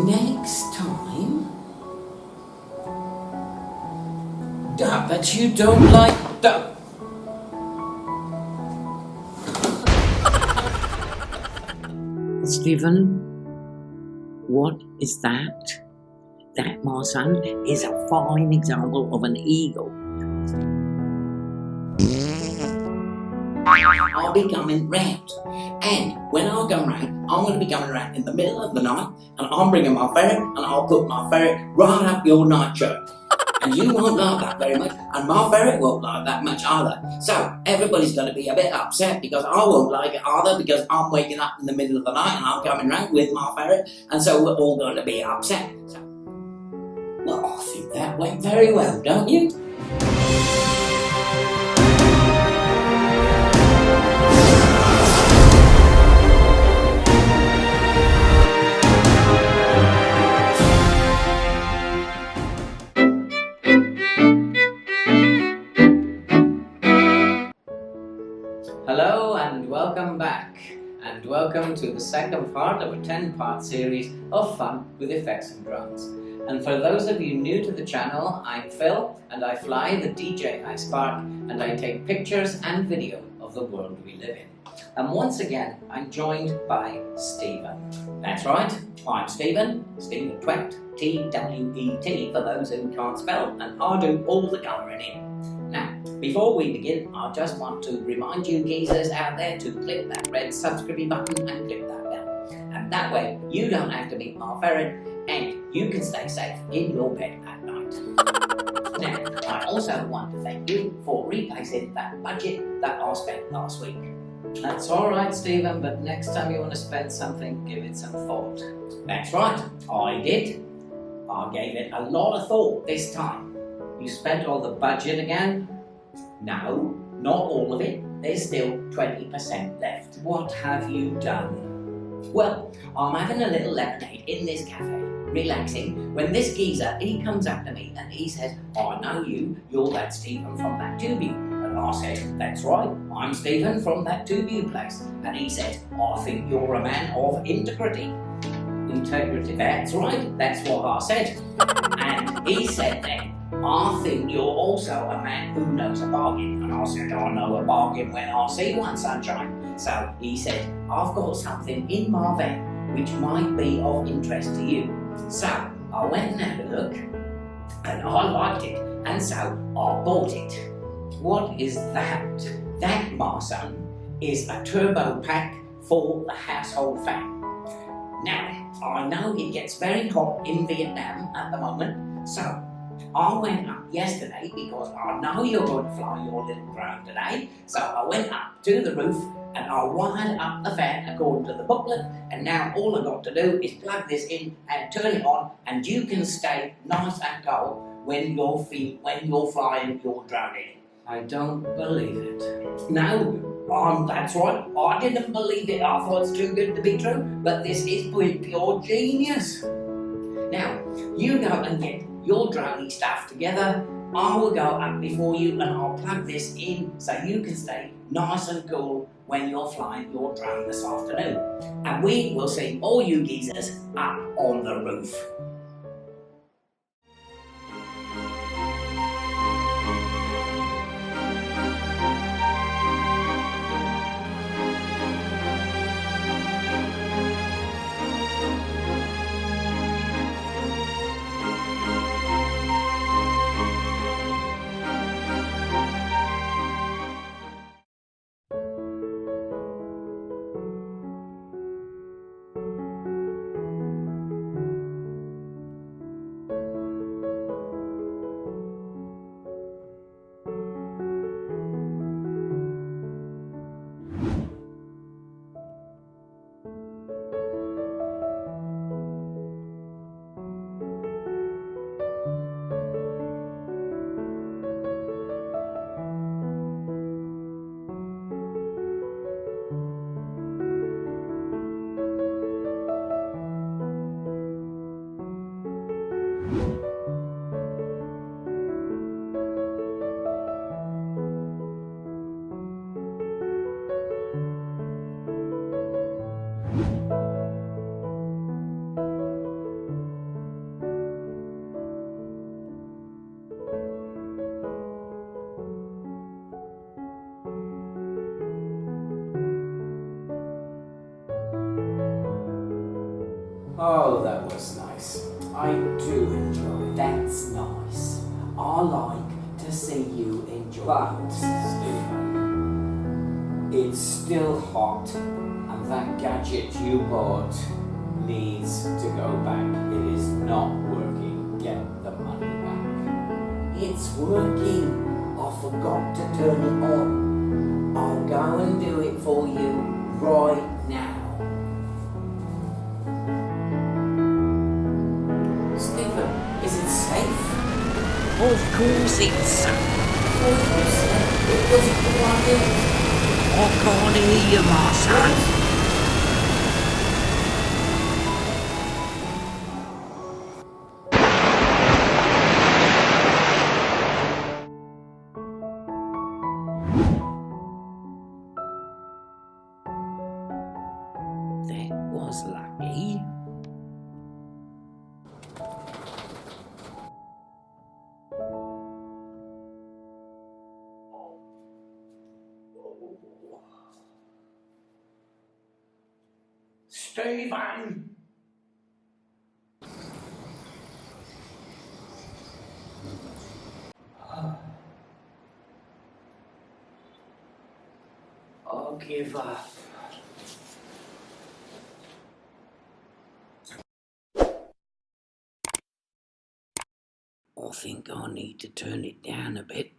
Next time... but you don't like the... Stephen, what is that? That, my son, is a fine example of an eagle. I'll be coming round, and when I come round, I'm going to be coming round in the middle of the night, and I'm bringing my ferret, and I'll put my ferret right up your night shirt. And you won't like that very much, and my ferret won't like that much either. So everybody's going to be a bit upset because I won't like it either, because I'm waking up in the middle of the night and I'm coming round with my ferret, and so we're all going to be upset. So, well, I think that went very well, don't you? Hello and welcome back, and welcome to the second part of a 10-part series of fun with effects and drones. And for those of you new to the channel, I'm Phil, and I fly the DJI Spark, and I take pictures and video of the world we live in. And once again, I'm joined by Stephen. That's right, I'm Stephen Twet, T-W-E-T for those who can't spell, and I do all the colouring in. Now, before we begin, I just want to remind you geezers out there to click that red subscribe button and click that bell. And that way, you don't have to meet my ferret, and you can stay safe in your bed at night. Now, I also want to thank you for replacing that budget that I spent last week. That's alright, Stephen, but next time you want to spend something, give it some thought. That's right, I did. I gave it a lot of thought this time. You spent all the budget again? No, not all of it. There's still 20% left. What have you done? Well, I'm having a little lemonade in this cafe, relaxing, when this geezer, he comes up to me and he says, I know you, you're that Stephen from that Tubu. And I said, that's right, I'm Stephen from that Tubu place. And he said, I think you're a man of integrity. Integrity, that's right, that's what I said. And he said then, I think you're also a man who knows a bargain. And I said, I know a bargain when I see one, sunshine. So he said, I've got something in my van which might be of interest to you. So I went and had a look, and I liked it, and so I bought it. What is that? That, my son, is a turbo pack for the household fan. Now, I know it gets very hot in Vietnam at the moment, so I went up yesterday because I know you're going to fly your little drone today. So I went up to the roof and I wired up the fan according to the booklet, and now all I've got to do is plug this in and turn it on, and you can stay nice and cold when you're flying your drone in. I don't believe it. No, that's right. I didn't believe it. I thought it's too good to be true, but this is pure genius. Now, you go and get your drone stuff together. I will go up before you and I'll plug this in so you can stay nice and cool when you're flying your drone this afternoon. And we will see all you geezers up on the roof. Oh, that was nice. I do enjoy it. That's nice. I like to see you enjoy But, it. Stephen, it's still hot, and that gadget you bought needs to go back. It is not working. Get the money back. It's working. I forgot to turn it on. I'll go and do it for you right now. Stephen, is it safe? Of course it's safe. It wasn't quiet. I can't hear you, my son. That was lucky. Stephen! I'll give up. I think I need to turn it down a bit.